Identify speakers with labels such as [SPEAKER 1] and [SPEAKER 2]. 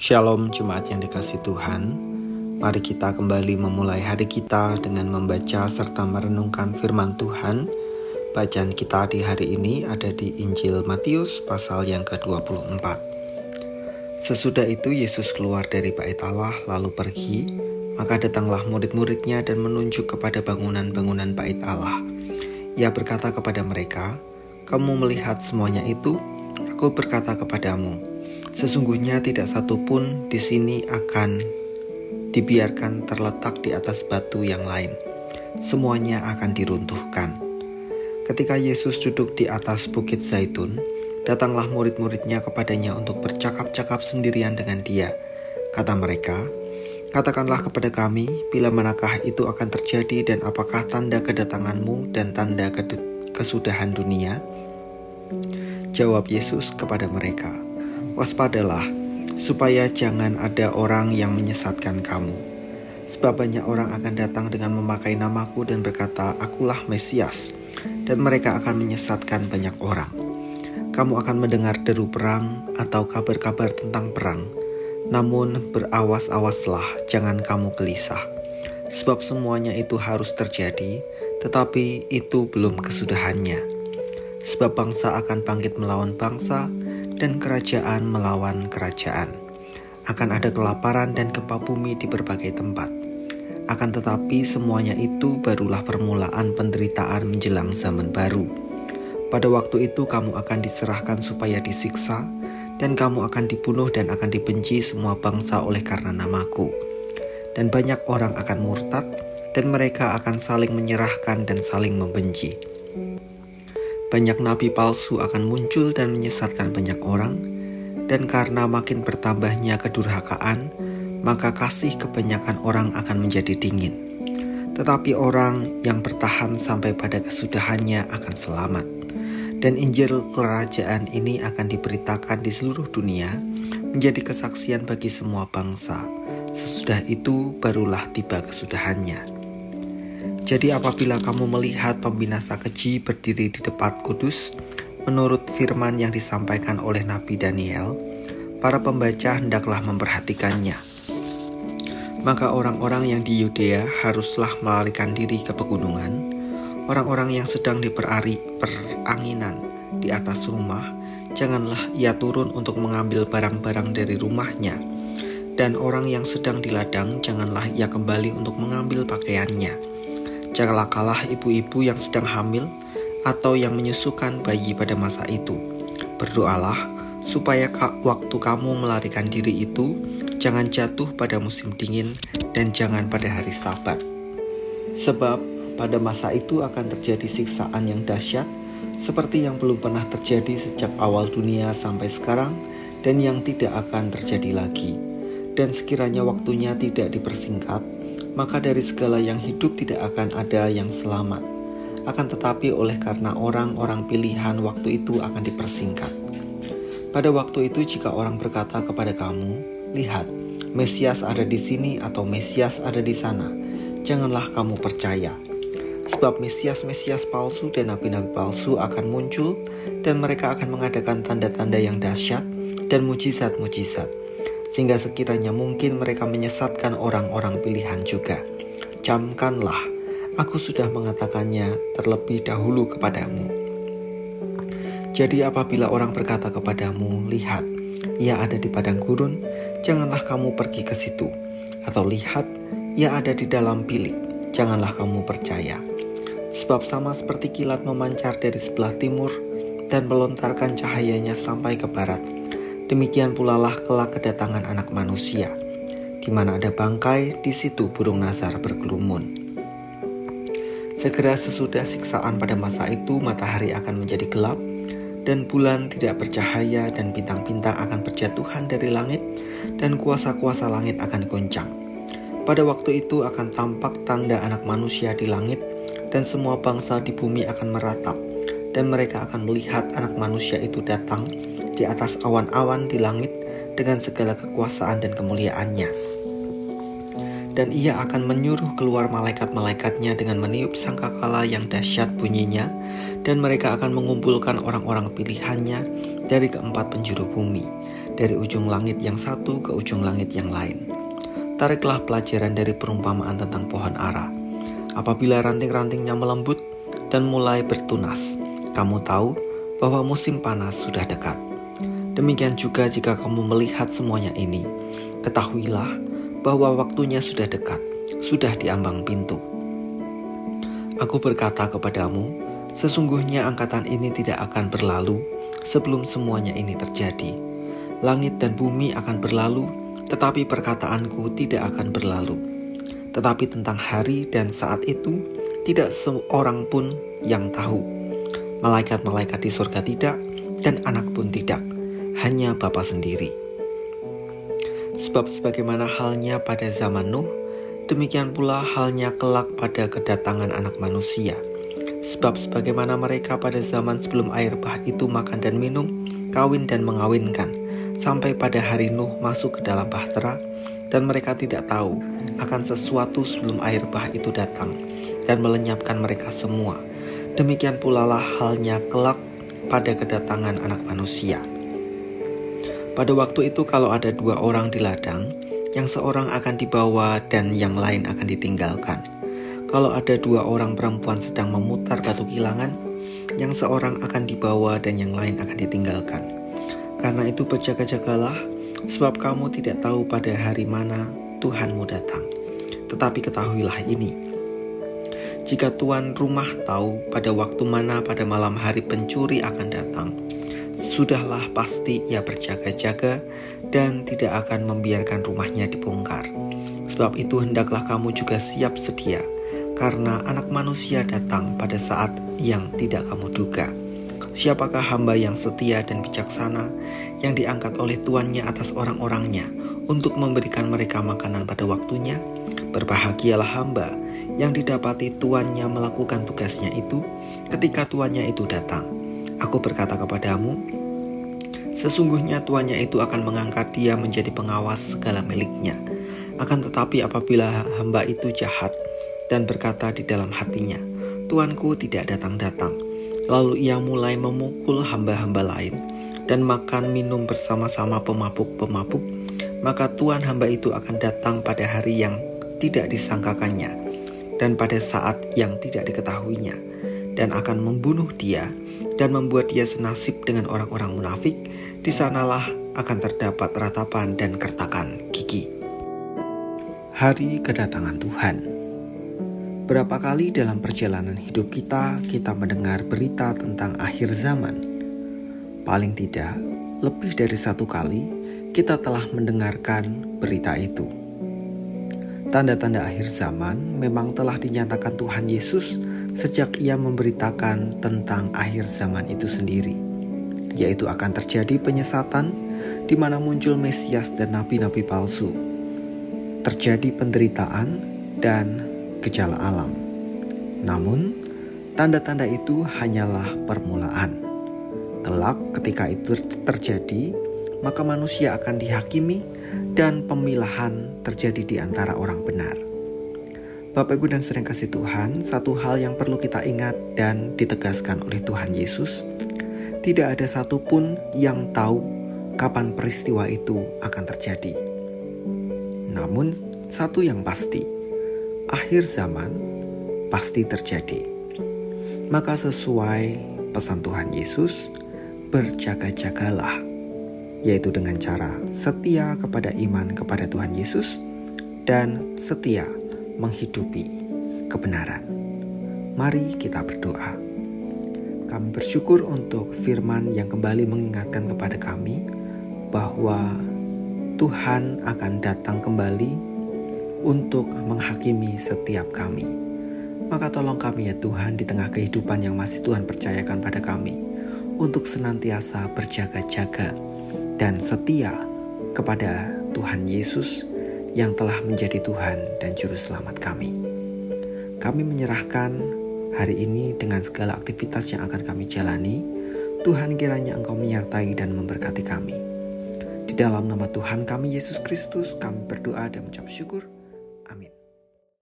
[SPEAKER 1] Shalom jemaat yang dikasihi Tuhan. Mari kita kembali memulai hari kita dengan membaca serta merenungkan firman Tuhan. Bacaan kita di hari ini ada di Injil Matius pasal yang ke-24. Sesudah itu Yesus keluar dari bait Allah lalu pergi, maka datanglah murid-muridnya dan menunjuk kepada bangunan-bangunan bait Allah. Ia berkata kepada mereka, "Kamu melihat semuanya itu? Aku berkata kepadamu, sesungguhnya tidak satu pun di sini akan dibiarkan terletak di atas batu yang lain. Semuanya akan diruntuhkan." Ketika Yesus duduk di atas bukit Zaitun, datanglah murid-muridnya kepadanya untuk bercakap-cakap sendirian dengan dia. Kata mereka, "Katakanlah kepada kami, bila manakah itu akan terjadi dan apakah tanda kedatanganmu dan tanda kesudahan dunia?" Jawab Yesus kepada mereka, "Waspadalah, supaya jangan ada orang yang menyesatkan kamu. Sebab banyak orang akan datang dengan memakai namaku dan berkata, 'Akulah Mesias,' dan mereka akan menyesatkan banyak orang. Kamu akan mendengar deru perang atau kabar-kabar tentang perang. Namun berawas-awaslah, jangan kamu gelisah. Sebab semuanya itu harus terjadi, tetapi itu belum kesudahannya. Sebab bangsa akan bangkit melawan bangsa, dan kerajaan melawan kerajaan. Akan ada kelaparan dan gempa bumi di berbagai tempat. Akan tetapi semuanya itu barulah permulaan penderitaan menjelang zaman baru. Pada waktu itu kamu akan diserahkan supaya disiksa, dan kamu akan dibunuh dan akan dibenci semua bangsa oleh karena namaku. Dan banyak orang akan murtad, dan mereka akan saling menyerahkan dan saling membenci. Banyak nabi palsu akan muncul dan menyesatkan banyak orang, dan karena makin bertambahnya kedurhakaan, maka kasih kebanyakan orang akan menjadi dingin. Tetapi orang yang bertahan sampai pada kesudahannya akan selamat. Dan Injil kerajaan ini akan diberitakan di seluruh dunia, menjadi kesaksian bagi semua bangsa. Sesudah itu barulah tiba kesudahannya. Jadi apabila kamu melihat pembinasa keji berdiri di depan kudus, menurut firman yang disampaikan oleh Nabi Daniel, para pembaca hendaklah memperhatikannya. Maka orang-orang yang di Yudea haruslah melarikan diri ke pegunungan. Orang-orang yang sedang di peranginan di atas rumah, janganlah ia turun untuk mengambil barang-barang dari rumahnya. Dan orang yang sedang di ladang, janganlah ia kembali untuk mengambil pakaiannya. Celakalah ibu-ibu yang sedang hamil atau yang menyusukan bayi pada masa itu. Berdoalah supaya waktu kamu melarikan diri itu jangan jatuh pada musim dingin dan jangan pada hari Sabat. Sebab pada masa itu akan terjadi siksaan yang dahsyat seperti yang belum pernah terjadi sejak awal dunia sampai sekarang dan yang tidak akan terjadi lagi. Dan sekiranya waktunya tidak dipersingkat, maka dari segala yang hidup tidak akan ada yang selamat. Akan tetapi oleh karena orang-orang pilihan waktu itu akan dipersingkat. Pada waktu itu jika orang berkata kepada kamu, 'Lihat, Mesias ada di sini,' atau 'Mesias ada di sana,' janganlah kamu percaya. Sebab Mesias-Mesias palsu dan nabi-nabi palsu akan muncul, dan mereka akan mengadakan tanda-tanda yang dahsyat dan mujizat-mujizat, sehingga sekiranya mungkin mereka menyesatkan orang-orang pilihan juga. Camkanlah, aku sudah mengatakannya terlebih dahulu kepadamu. Jadi apabila orang berkata kepadamu, 'Lihat, ia ada di padang gurun,' janganlah kamu pergi ke situ. Atau 'Lihat, ia ada di dalam bilik,' janganlah kamu percaya. Sebab sama seperti kilat memancar dari sebelah timur dan melontarkan cahayanya sampai ke barat, demikian pula lah kelak kedatangan Anak Manusia. Di mana ada bangkai, di situ burung nazar berkerumun. Segera sesudah siksaan pada masa itu, matahari akan menjadi gelap, dan bulan tidak bercahaya, dan bintang-bintang akan berjatuhan dari langit, dan kuasa-kuasa langit akan goncang. Pada waktu itu akan tampak tanda Anak Manusia di langit, dan semua bangsa di bumi akan meratap, dan mereka akan melihat Anak Manusia itu datang di atas awan-awan di langit dengan segala kekuasaan dan kemuliaannya. Dan ia akan menyuruh keluar malaikat-malaikatnya dengan meniup sangkakala yang dahsyat bunyinya, dan mereka akan mengumpulkan orang-orang pilihannya dari keempat penjuru bumi, dari ujung langit yang satu ke ujung langit yang lain. Tariklah pelajaran dari perumpamaan tentang pohon ara. Apabila ranting-rantingnya melembut dan mulai bertunas, kamu tahu bahwa musim panas sudah dekat. Demikian juga jika kamu melihat semuanya ini, ketahuilah bahwa waktunya sudah dekat, sudah di ambang pintu. Aku berkata kepadamu, sesungguhnya angkatan ini tidak akan berlalu sebelum semuanya ini terjadi. Langit dan bumi akan berlalu, tetapi perkataanku tidak akan berlalu. Tetapi tentang hari dan saat itu, tidak seorang pun yang tahu. Malaikat-malaikat di surga tidak, dan anak pun tidak, hanya Bapa sendiri. Sebab sebagaimana halnya pada zaman Nuh, demikian pula halnya kelak pada kedatangan Anak Manusia. Sebab sebagaimana mereka pada zaman sebelum air bah itu makan dan minum, kawin dan mengawinkan, sampai pada hari Nuh masuk ke dalam bahtera, dan mereka tidak tahu akan sesuatu sebelum air bah itu datang dan melenyapkan mereka semua. Demikian pula lah halnya kelak pada kedatangan Anak Manusia. Pada waktu itu kalau ada 2 orang di ladang, yang seorang akan dibawa dan yang lain akan ditinggalkan. Kalau ada 2 orang perempuan sedang memutar batu kilangan, yang seorang akan dibawa dan yang lain akan ditinggalkan. Karena itu berjaga-jagalah, sebab kamu tidak tahu pada hari mana Tuhanmu datang. Tetapi ketahuilah ini, jika tuan rumah tahu pada waktu mana pada malam hari pencuri akan datang, sudahlah pasti ia berjaga-jaga dan tidak akan membiarkan rumahnya dibongkar. Sebab itu hendaklah kamu juga siap sedia, karena Anak Manusia datang pada saat yang tidak kamu duga. Siapakah hamba yang setia dan bijaksana, yang diangkat oleh tuannya atas orang-orangnya untuk memberikan mereka makanan pada waktunya? Berbahagialah hamba yang didapati tuannya melakukan tugasnya itu ketika tuannya itu datang. Aku berkata kepadamu, sesungguhnya tuannya itu akan mengangkat dia menjadi pengawas segala miliknya. Akan tetapi apabila hamba itu jahat dan berkata di dalam hatinya, tuanku tidak datang-datang, lalu ia mulai memukul hamba-hamba lain dan makan minum bersama-sama pemabuk-pemabuk, maka tuan hamba itu akan datang pada hari yang tidak disangkakannya dan pada saat yang tidak diketahuinya, dan akan membunuh dia dan membuat dia senasib dengan orang-orang munafik. Di sanalah akan terdapat ratapan dan kertakan gigi. Hari kedatangan Tuhan. Berapa kali dalam perjalanan hidup kita mendengar berita tentang akhir zaman? Paling tidak, lebih dari 1 kali kita telah mendengarkan berita itu. Tanda-tanda akhir zaman memang telah dinyatakan Tuhan Yesus sejak ia memberitakan tentang akhir zaman itu sendiri, yaitu akan terjadi penyesatan di mana muncul Mesias dan nabi-nabi palsu, terjadi penderitaan dan gejala alam. Namun, tanda-tanda itu hanyalah permulaan. Kelak ketika itu terjadi, maka manusia akan dihakimi dan pemilahan terjadi di antara orang benar. Bapak, Ibu, dan saudara kasih Tuhan, satu hal yang perlu kita ingat dan ditegaskan oleh Tuhan Yesus, tidak ada satupun yang tahu kapan peristiwa itu akan terjadi. Namun, satu yang pasti, akhir zaman pasti terjadi. Maka sesuai pesan Tuhan Yesus, berjaga-jagalah, yaitu dengan cara setia kepada iman kepada Tuhan Yesus dan setia menghidupi kebenaran. Mari kita berdoa. Kami bersyukur untuk firman yang kembali mengingatkan kepada kami bahwa Tuhan akan datang kembali untuk menghakimi setiap kami. Maka tolong kami ya Tuhan, di tengah kehidupan yang masih Tuhan percayakan pada kami, untuk senantiasa berjaga-jaga dan setia kepada Tuhan Yesus yang telah menjadi Tuhan dan Juru Selamat kami. Kami menyerahkan hari ini dengan segala aktivitas yang akan kami jalani. Tuhan, kiranya Engkau menyertai dan memberkati kami. Di dalam nama Tuhan kami Yesus Kristus, kami berdoa dan mengucap syukur. Amin.